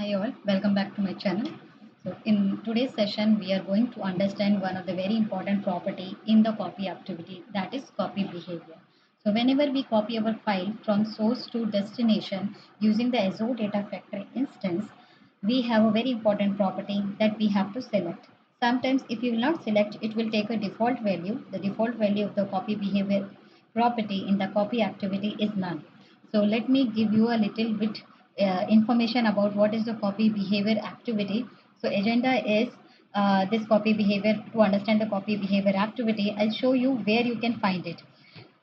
Hi all, welcome back to my channel. So in today's session, we are going to understand one of the very important property in the copy activity, that is copy behavior. So whenever we copy our file from source to destination using the Azure Data Factory instance, we have a very important property that we have to select. Sometimes if you will not select, it will take a default value. The default value of the copy behavior property in the copy activity is none. So let me give you a little bit information about what is the copy behavior activity. So agenda is this copy behavior. To understand the copy behavior activity, I'll show you where you can find it.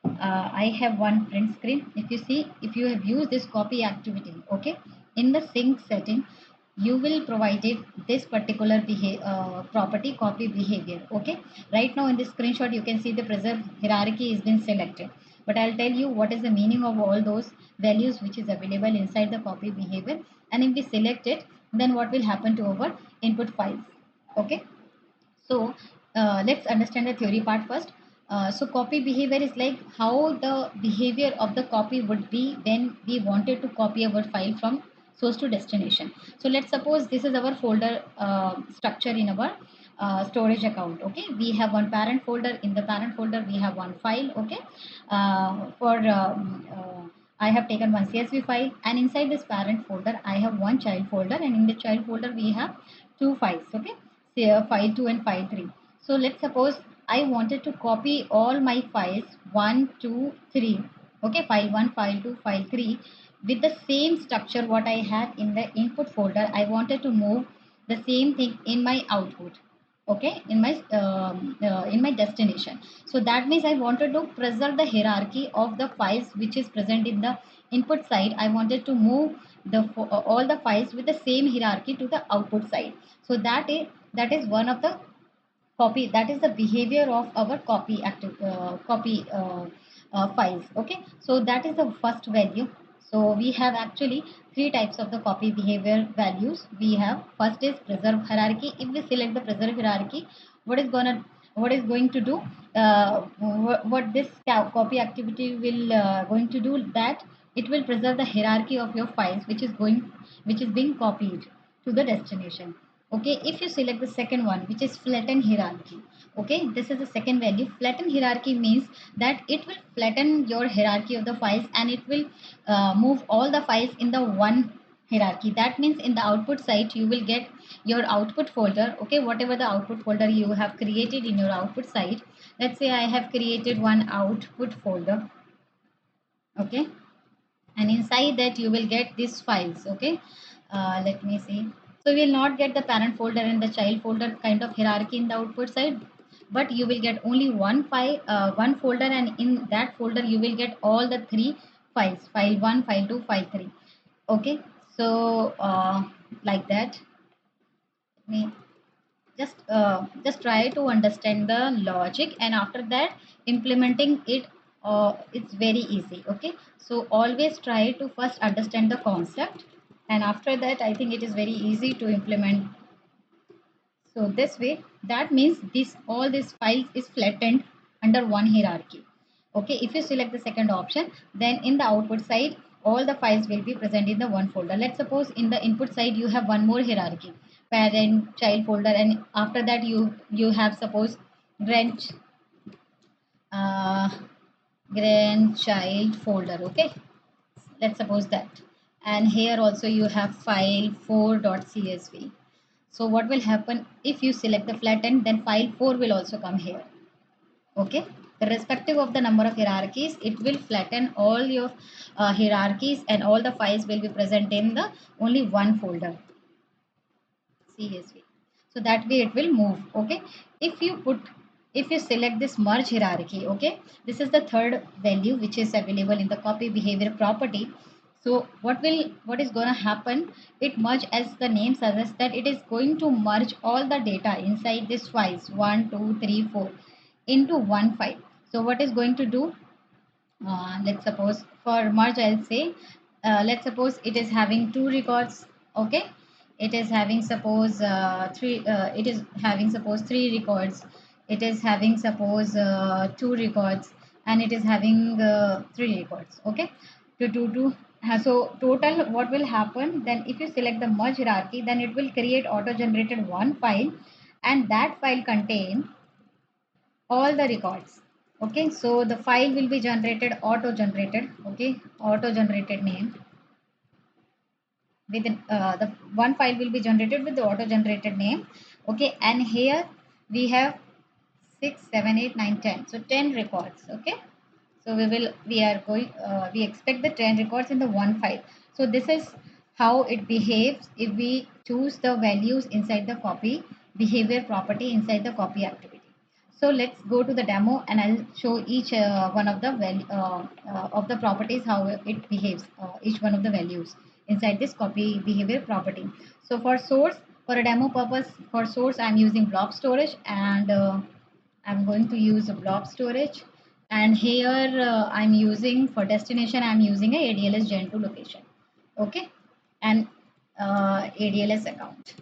I have one print screen. If you see, if you have used this copy activity, okay, in the sync setting, you will provide it this particular property copy behavior. Okay, right now in this screenshot, you can see the preserve hierarchy is been selected. But I'll tell you what is the meaning of all those values which is available inside the copy behavior. And if we select it, then what will happen to our input files? Okay, so let's understand the theory part first. So copy behavior is like how the behavior of the copy would be when we wanted to copy our file from source to destination. So let's suppose this is our folder structure in our storage account. Okay, we have one parent folder. In the parent folder, we have one file. Okay, for I have taken one CSV file, and inside this parent folder, I have one child folder, and in the child folder, we have two files. Okay, say file 2 and file 3. So let's suppose I wanted to copy all my files 1, 2, 3. Okay, file 1, file 2, file 3 with the same structure what I had in the input folder. I wanted to move the same thing in my output. Okay, in my destination. So that means I wanted to preserve the hierarchy of the files which is present in the input side. I wanted to move all the files with the same hierarchy to the output side. So that is one of the copy, that is the behavior of our copy files. Okay, so that is the first value. So we have actually three types of the copy behavior values. We have, first is preserve hierarchy. If we select the preserve hierarchy, what is going to do, what this copy activity will going to do, that it will preserve the hierarchy of your files which is being copied to the destination. Okay, if you select the second one, which is flatten hierarchy, okay, this is the second value. Flatten hierarchy means that it will flatten your hierarchy of the files, and it will move all the files in the one hierarchy. That means in the output side you will get your output folder. Okay, whatever the output folder you have created in your output side. Let's say I have created one output folder. Okay, and inside that you will get these files. Okay, let me see. So we will not get the parent folder and the child folder kind of hierarchy in the output side, but you will get only one file, one folder, and in that folder you will get all the three files: file 1, file 2, file 3. Okay, so like that. Let me just try to understand the logic, and after that implementing it, it's very easy. Okay, so always try to first understand the concept, and after that I think it is very easy to implement. So this way, that means this all these files is flattened under one hierarchy. Okay, if you select the second option, then in the output side all the files will be present in the one folder. Let's suppose in the input side you have one more hierarchy, parent child folder, and after that you have suppose grand uh, grandchild folder. Okay, let's suppose that, and here also you have file 4.csv. So what will happen if you select the flatten, then file 4 will also come here. Okay, irrespective of the number of hierarchies, it will flatten all your hierarchies, and all the files will be present in the only one folder, CSV. So that way it will move. Okay, if you put, if you select this merge hierarchy, okay, this is the third value which is available in the copy behavior property. So what is going to happen? It merge, as the name suggests, that it is going to merge all the data inside this files 1, 2, 3, 4 into one file. So what is going to do? Let's suppose for merge, I'll say, let's suppose it is having two records. Okay, it is having suppose it is having suppose three records, it is having suppose two records, and it is having three records. Okay, to So total what will happen then, if you select the merge hierarchy, then it will create auto generated one file, and that file contain all the records. Okay, so the file will be generated auto generated. Okay, auto generated name with the one file will be generated with the auto generated name. Okay, and here we have 6 7 8 9 10, so 10 records. Okay, so we expect the 10 records in the one file. So this is how it behaves if we choose the values inside the copy behavior property inside the copy activity. So let's go to the demo, and I'll show each one of the of the properties, how it behaves, each one of the values inside this copy behavior property. So for source, for a demo purpose, for source I'm using blob storage, and I'm going to use a blob storage. And here I'm using, for destination I'm using a ADLS Gen 2 location. Okay, and ADLS account.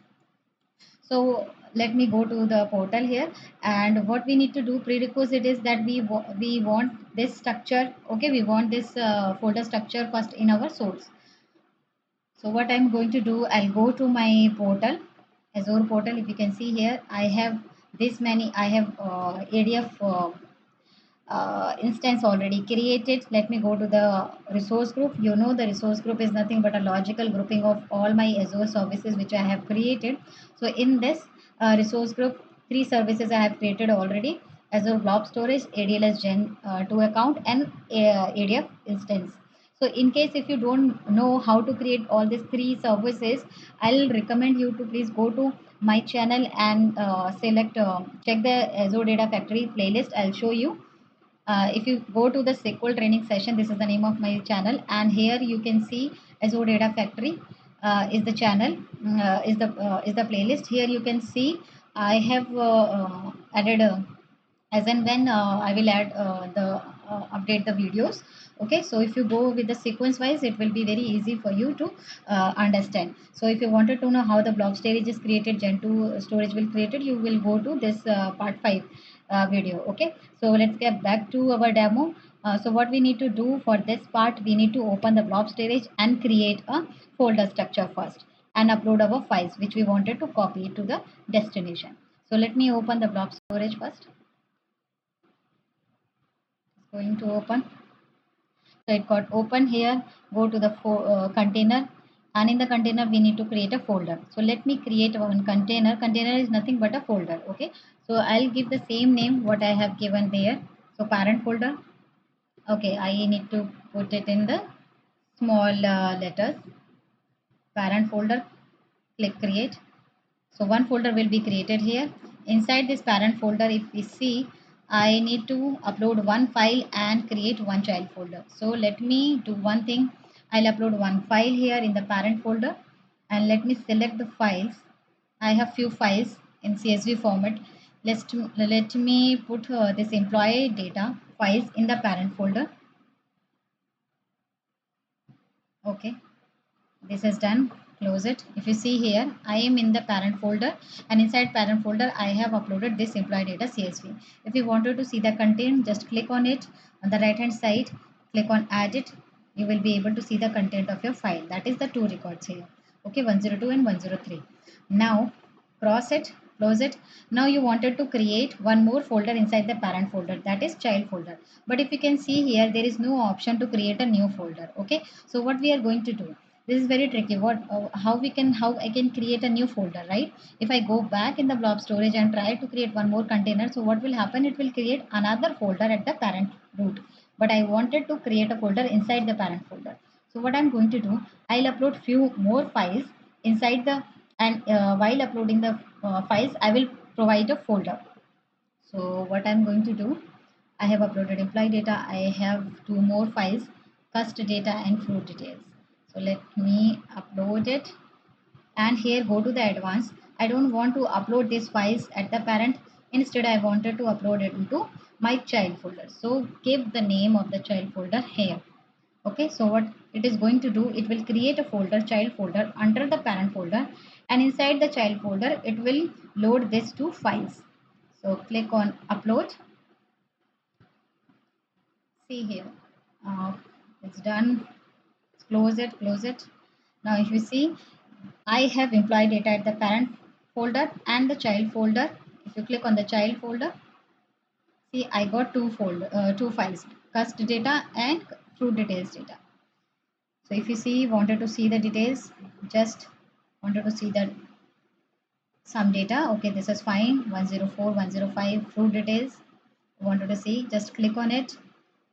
So let me go to the portal here, and what we need to do prerequisite is that we want this structure. Okay, we want this folder structure first in our source. So what I'm going to do, I'll go to my portal, Azure portal. If you can see here, I have this many. I have ADF instance already created. Let me go to the resource group. You know, the resource group is nothing but a logical grouping of all my Azure services which I have created. So in this resource group, three services I have created already: Azure Blob Storage, ADLS Gen 2 account, and ADF instance. So in case if you don't know how to create all these three services, I'll recommend you to please go to my channel and select check the Azure Data Factory playlist. I'll show you. If you go to the SQL Training Session, this is the name of my channel, and here you can see Azure Data Factory is the channel, is the playlist. Here you can see I have added as and when I will add the update the videos. Okay, so if you go with the sequence wise, it will be very easy for you to understand. So if you wanted to know how the blob storage is created, Gen 2 storage will created, you will go to this part 5 video. Okay, so let's get back to our demo. So what we need to do for this part, we need to open the blob storage and create a folder structure first, and upload our files which we wanted to copy to the destination. So let me open the blob storage first. Going to open. So it got open here. Go to the container, and in the container we need to create a folder. So let me create one container. Container is nothing but a folder. Okay, so I'll give the same name what I have given there. So parent folder. Okay, I need to put it in the small letters. Parent folder. Click create. So one folder will be created here. Inside this parent folder, if we see, I need to upload one file and create one child folder. So let me do one thing. I'll upload one file here in the parent folder, and let me select the files. I have few files in CSV format. Let me put this employee data files in the parent folder. Okay, this is done. Close it. If you see here, I am in the parent folder, and inside parent folder I have uploaded this employee data CSV. If you wanted to see the content, just click on it on the right hand side, click on add it. You will be able to see the content of your file. That is the two records here. Okay, 102 and 103. Now cross it, close it. Now you wanted to create one more folder inside the parent folder, that is child folder. But if you can see here, there is no option to create a new folder. Okay, so what we are going to do, this is very tricky. How I can create a new folder, right? If I go back in the blob storage and try to create one more container, so what will happen, it will create another folder at the parent root. But I wanted to create a folder inside the parent folder. So what I'm going to do, I'll upload few more files inside the, and while uploading the files, I will provide a folder. So what I'm going to do, I have uploaded employee data. I have two more files, cust data and fruit details. So let me upload it, and here go to the advanced. I don't want to upload these files at the parent. Instead, I wanted to upload it into my child folder. So give the name of the child folder here. Okay, so what it is going to do, it will create a folder, child folder, under the parent folder, and inside the child folder it will load these two files. So click on upload. See here, it's done. close it. Now if you see, I have employee data at the parent folder and the child folder. If you click on the child folder, see I got two files, cust data and fruit details data. So if you see, wanted to see the details, just wanted to see that some data. Okay, this is fine. 104, 105 fruit details. Wanted to see, just click on it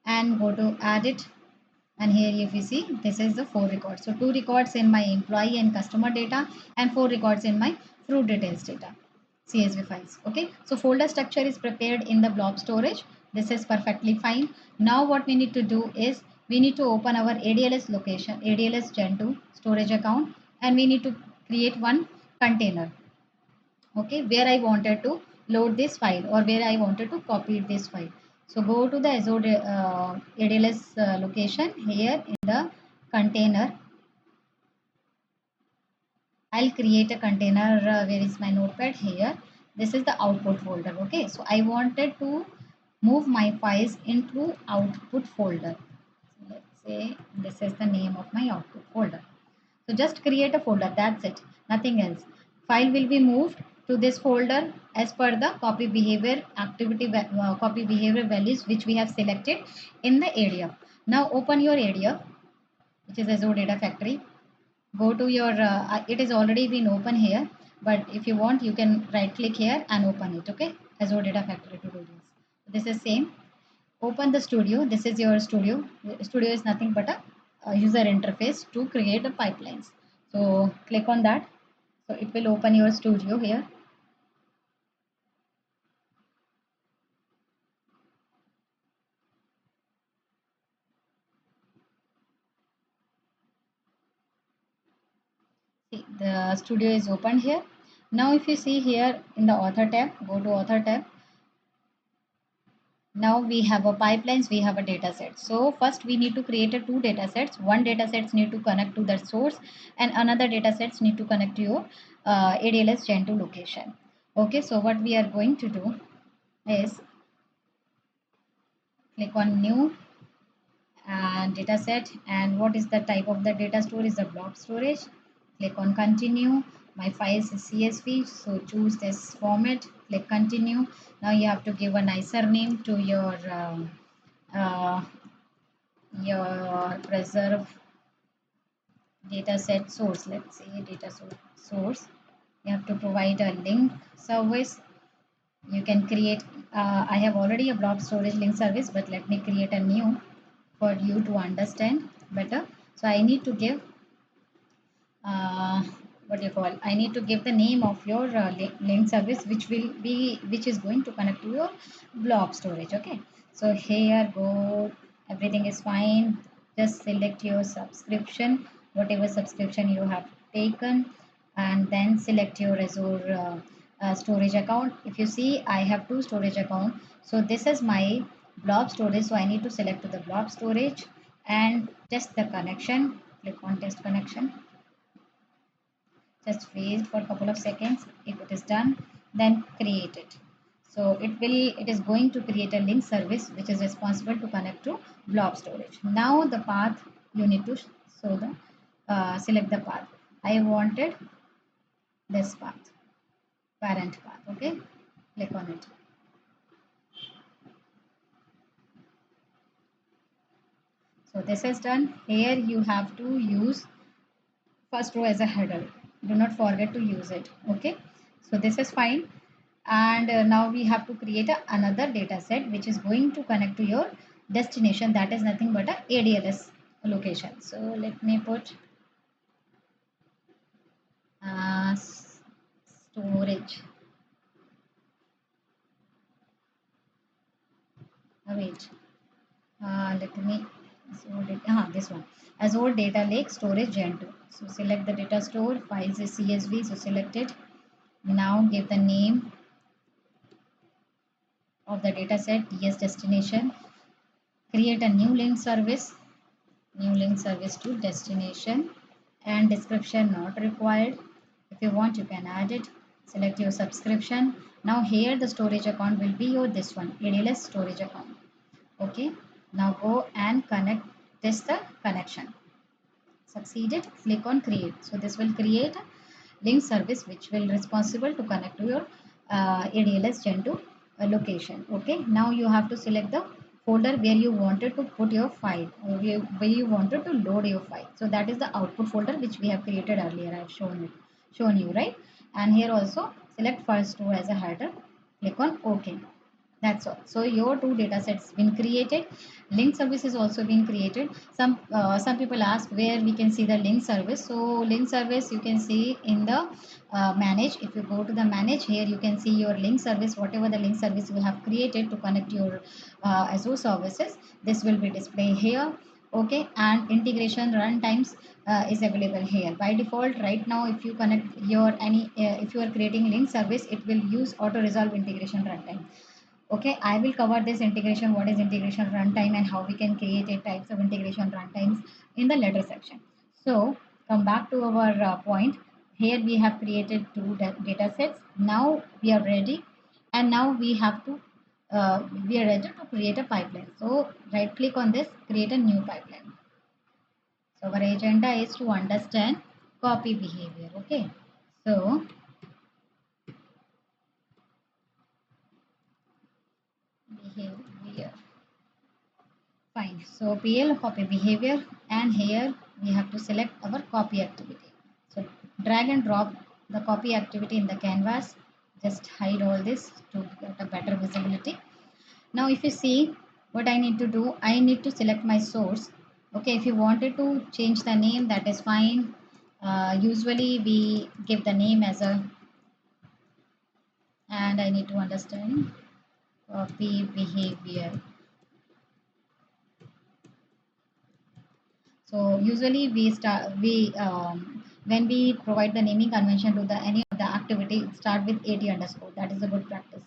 and go to add it. And here if you see, this is the 4 records. So 2 records in my employee and customer data and 4 records in my fruit details data, CSV files. Okay, so folder structure is prepared in the blob storage. This is perfectly fine. Now what we need to do is we need to open our ADLS location, ADLS Gen 2 storage account, and we need to create one container. Okay, where I wanted to load this file or where I wanted to copy this file. So go to the Azure ADLS location. Here in the container, I'll create a container. Where is my notepad? Here. This is the output folder. Okay, so I wanted to move my files into output folder. So let's say this is the name of my output folder. So just create a folder, that's it, nothing else. File will be moved to this folder as per the copy behavior copy behavior values which we have selected in the ADF. Now open your ADF, which is Azure Data Factory. Go to your, it is already been open here, but if you want, you can right click here and open it. Okay, Azure Data Factory to do this. This is same. Open the studio. This is your studio. Studio is nothing but a user interface to create the pipelines. So click on that. So it will open your studio here. See, the studio is opened here. Now if you see here in the author tab, go to author tab. Now we have a pipelines, we have a data set. So first we need to create a two data sets. One data sets need to connect to the source and another data sets need to connect to your ADLS Gen 2 location. Okay, so what we are going to do is click on new and data set, and what is the type of the data store is the blob storage. Click on continue. My files is CSV, so choose this format, click continue. Now you have to give a nicer name to uh, your preserve data set source. Let's say data source. You have to provide a link service. You can create, I have already a blob storage link service, but let me create a new for you to understand better. So I need to give what do you call, I need to give the name of your link service which is going to connect to your blob storage. Okay, so here go, everything is fine. Just select your subscription, whatever subscription you have taken, and then select your Azure storage account. If you see, I have two storage account, so this is my blob storage, so I need to select to the blob storage and test the connection. Click on test connection. Just wait for a couple of seconds. If it is done, then create it. So it is going to create a link service which is responsible to connect to blob storage. Now the path you need to show the select the path. I wanted this path, parent path. Okay, click on it. So this is done. Here you have to use first row as a header. Do not forget to use it. Okay, so this is fine. And now we have to create another data set which is going to connect to your destination, that is nothing but a ADLS location. So let me put storage. Wait, let me this one, Azure Data Lake Storage Gen 2. So select the data store, files is CSV, so select it. Now give the name of the data set, DS destination. Create a new link service to destination, and description not required. If you want, you can add it. Select your subscription. Now here the storage account will be your this one, ADLS storage account. Okay, now go and connect, test the connection. Succeeded, click on create. So this will create a link service which will responsible to connect to your ADLS Gen 2 location. Okay, now you have to select the folder where you wanted to put your file, or where you wanted to load your file. So that is the output folder which we have created earlier. I have shown you, right? And here also select first row as a header. Click on OK. That's all. So your two data sets been created. Link service is also been created. Some people ask where we can see the link service. So link service you can see in the manage. If you go to the manage, here you can see your link service, whatever the link service you have created to connect your Azure services. This will be displayed here. Okay, and integration runtimes is available here by default. Right now, if you connect your if you are creating link service, it will use auto resolve integration runtime. Okay, I will cover this integration, what is integration runtime and how we can create a types of integration runtimes in the later section. So come back to our point. Here we have created two data sets. Now we are ready, and now we are ready to create a pipeline. So right click on this, create a new pipeline. So our agenda is to understand copy behavior. Okay, so behavior. Fine. So PL copy behavior, and here we have to select our copy activity. So drag and drop the copy activity in the canvas. Just hide all this to get a better visibility. Now if you see what I need to do, I need to select my source. Okay, if you wanted to change the name, that is fine. Usually we give the name as a, and I need to understand copy behavior. So usually we when we provide the naming convention to the any of the activity, start with AT underscore. That is a good practice.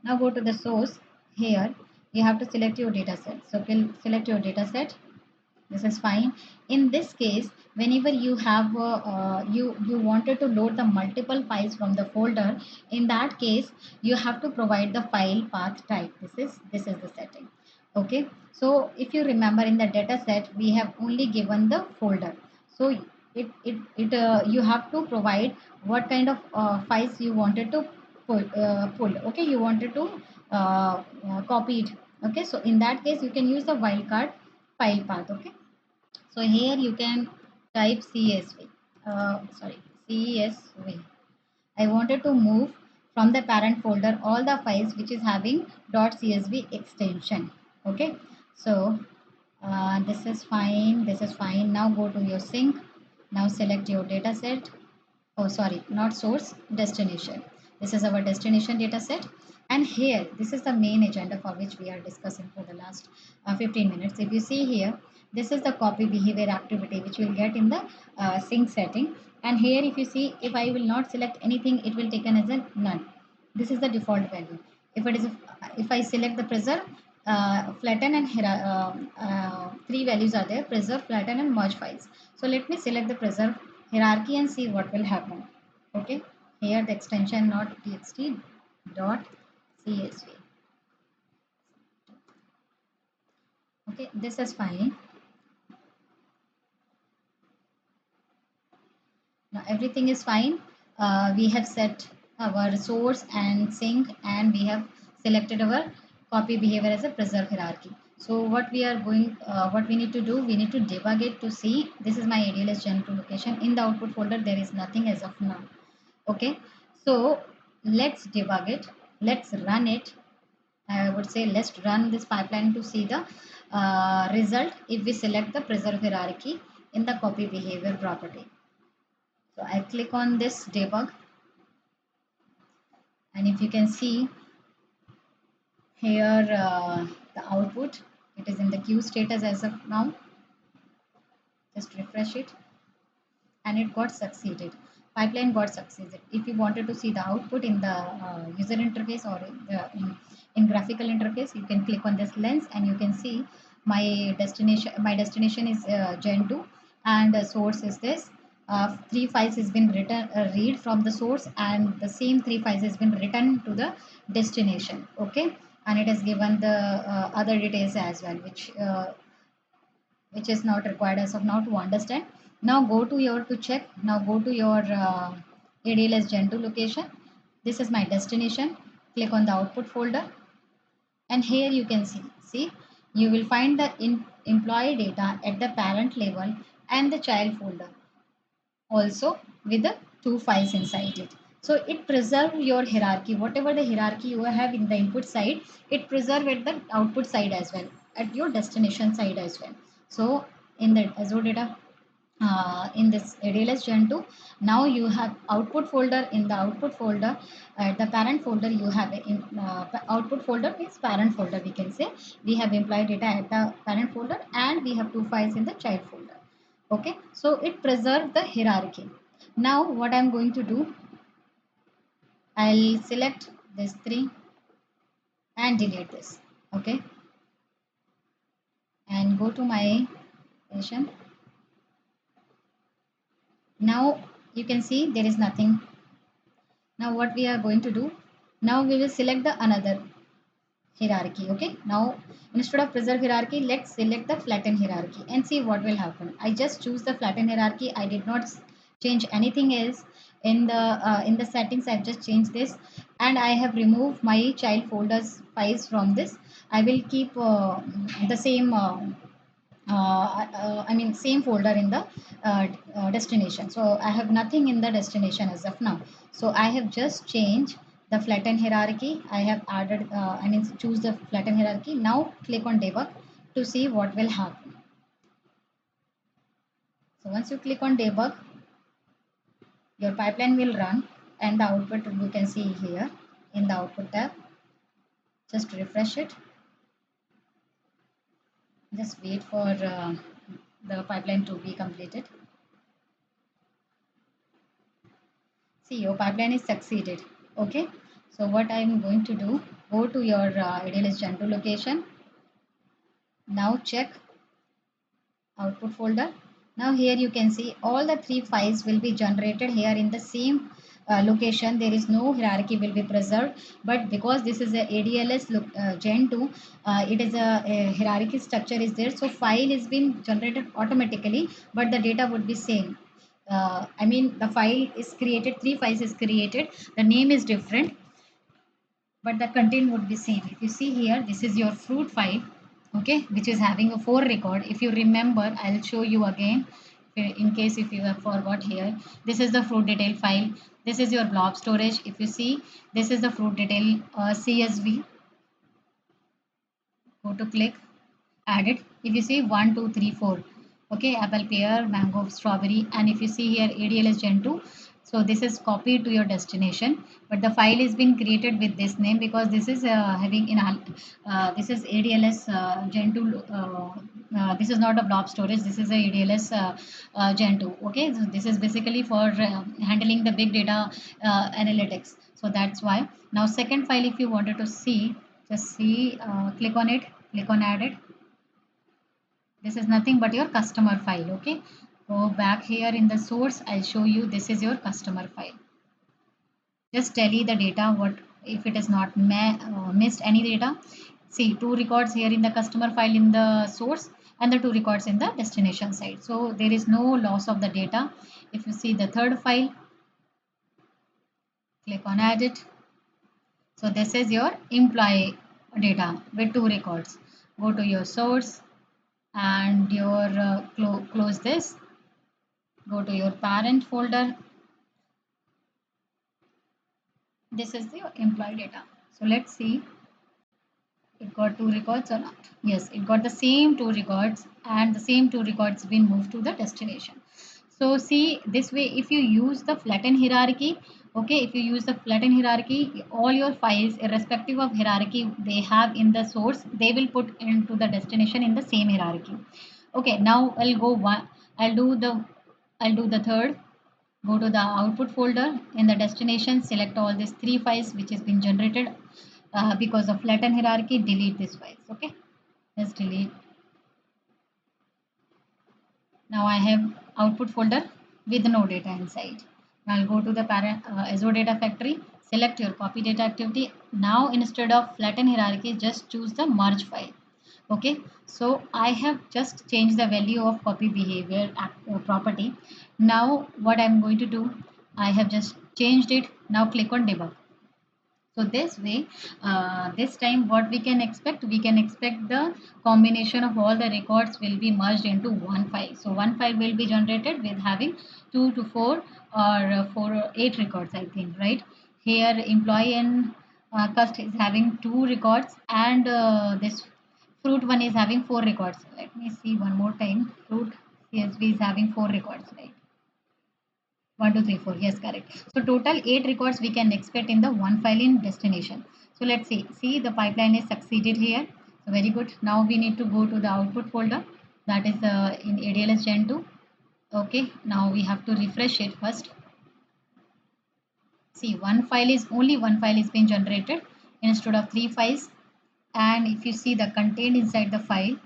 Now go to the source. Here you have to select your data set. So select your data set. This is fine. In this case, whenever you have you wanted to load the multiple files from the folder, in that case you have to provide the file path type. This is the setting. Okay, so if you remember, in the data set we have only given the folder. So it you have to provide what kind of files you wanted to pull. Okay, you wanted to copy it. Okay, so in that case you can use the wildcard file path. Okay, so here you can type CSV. Sorry, CSV. I wanted to move from the parent folder all the files which is having .csv extension. Okay, so this is fine. This is fine. Now go to your sync. Now select your data set. Oh, sorry, not source, destination. This is our destination data set. And here, this is the main agenda for which we are discussing for the last 15 minutes. If you see here, this is the copy behavior activity which we'll get in the sync setting. And here, if you see, if I will not select anything, it will taken as a none. This is the default value. If it is, if I select the preserve, flatten and three values are there: preserve, flatten, and merge files. So let me select the preserve hierarchy and see what will happen. Okay, here the extension not txt dot csv. Okay, this is fine. Now everything is fine. We have set our source and sync, and we have selected our copy behavior as a preserve hierarchy. So what we need to do, we need to debug it to see. This is my ADLS Gen 2 location. In the output folder, there is nothing as of now. Okay, so let's debug it. Let's run it. I would say let's run this pipeline to see the result if we select the preserve hierarchy in the copy behavior property. So I click on this debug, and if you can see here the output, it is in the queue status as of now. Just refresh it, and it got succeeded. Pipeline got succeeded. If you wanted to see the output in the user interface or in graphical interface, you can click on this lens and you can see my destination. My destination is Gen 2, and the source is this. Three files has been written read from the source, and the same three files has been written to the destination. Okay, and it has given the other details as well, which is not required as of now to understand. Now go to your to check. Now go to your ADLS Gen 2 location. This is my destination. Click on the output folder, and here you can see you will find the employee data at the parent level and the child folder also with the two files inside it. So it preserve your hierarchy, whatever the hierarchy you have in the input side, it preserve at the output side as well, at your destination side as well. So in the Azure data, in this ADLS Gen 2, now you have output folder. In the output folder, the parent folder you have output folder means parent folder, we can say. We have employee data at the parent folder, and we have two files in the child folder. Okay, so it preserves the hierarchy. Now what I'm going to do, I'll select this three and delete this. Okay, and go to my session. Now you can see there is nothing. Now what we are going to do, now we will select the another hierarchy. Okay, now instead of preserve hierarchy, let's select the flatten hierarchy and see what will happen. I just choose the flatten hierarchy. I did not change anything else in the settings. I've just changed this, and I have removed my child folders files from this. I will keep the same I mean same folder in the destination. So I have nothing in the destination as of now. So I have just changed the flatten hierarchy. I have added, I mean choose the flatten hierarchy. Now click on debug to see what will happen. So once you click on debug, your pipeline will run, and the output you can see here in the output tab. Just refresh it. Just wait for the pipeline to be completed. See, your pipeline is succeeded. Okay, so what I'm going to do, go to your ADLS Gen 2 location. Now check output folder. Now here you can see all the three files will be generated here in the same location. There is no hierarchy will be preserved, but because this is a ADLS Gen 2, it is a hierarchy structure is there. So file is being generated automatically, but the data would be same. I mean the file is created, three files is created, the name is different, but the content would be same. If you see here, this is your fruit file, okay, which is having a 4 record. If you remember, I'll show you again in case if you have forgot here. This is the fruit detail file. This is your blob storage. If you see, this is the fruit detail CSV. Go to click, add it. If you see 1 2 3 4, okay, apple, pear, mango, strawberry, and if you see here ADLS Gen 2, so this is copied to your destination, but the file is been created with this name because this is having in this is ADLS Gen 2. This is not a blob storage, this is a ADLS Gen 2. Okay, so this is basically for handling the big data analytics. So that's why. Now second file, if you wanted to see, just see, click on it, click on add it. This is nothing but your customer file. Okay, go back here in the source. I'll show you, this is your customer file. Just tally the data, what if it is not missed any data. See, two records here in the customer file in the source, and the two records in the destination side, so there is no loss of the data. If you see the third file, click on add it. So this is your employee data with two records. Go to your source, and your close this. Go to your parent folder. This is the employee data. So let's see, it got two records or not. Yes, it got the same two records, and the same two records been moved to the destination. So see, this way, if you use the flatten hierarchy, okay, if you use the flatten hierarchy, all your files irrespective of hierarchy they have in the source, they will put into the destination in the same hierarchy. Okay, now I'll go one, I'll do the third. Go to the output folder. In the destination, select all these three files which has been generated because of flatten hierarchy. Delete these files. Okay, just delete. Now I have output folder with no data inside. Now I'll go to the parent Azure Data Factory. Select your copy data activity. Now instead of flatten hierarchy, just choose the merge file. Okay, so I have just changed the value of copy behavior property. Now what I'm going to do, I have just changed it. Now click on debug. So this way, this time what we can expect the combination of all the records will be merged into one file. So one file will be generated with having 2 to 4 or 4 or 8 records, I think, right? Here employee and cust is having 2 records, and this fruit one is having 4 records. Let me see one more time. Fruit CSV is having 4 records, right? 1, 2, 3, 4. Yes, correct. So total 8 records we can expect in the one file in destination. So let's see. See, the pipeline is succeeded here. So very good. Now we need to go to the output folder. That is in ADLS Gen 2. Okay. Now we have to refresh it first. See, one file is being generated instead of 3 files. And if you see the content inside the file,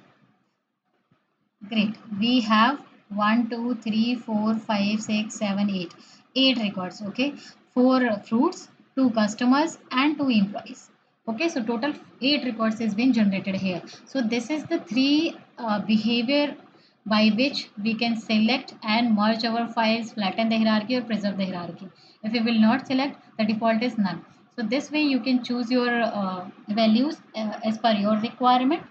great. We have 1, 2, 3, 4, 5, 6, 7, 8. 8 records. Okay. 4 fruits, 2 customers, and 2 employees. Okay. So total 8 records is being generated here. So this is the three behavior by which we can select and merge our files, flatten the hierarchy, or preserve the hierarchy. If you will not select, the default is none. So this way you can choose your values as per your requirement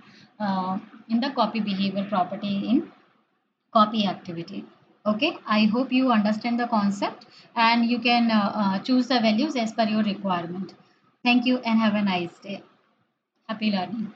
in the copy behavior property in copy activity. Okay, I hope you understand the concept, and you can choose the values as per your requirement. Thank you and have a nice day. Happy learning.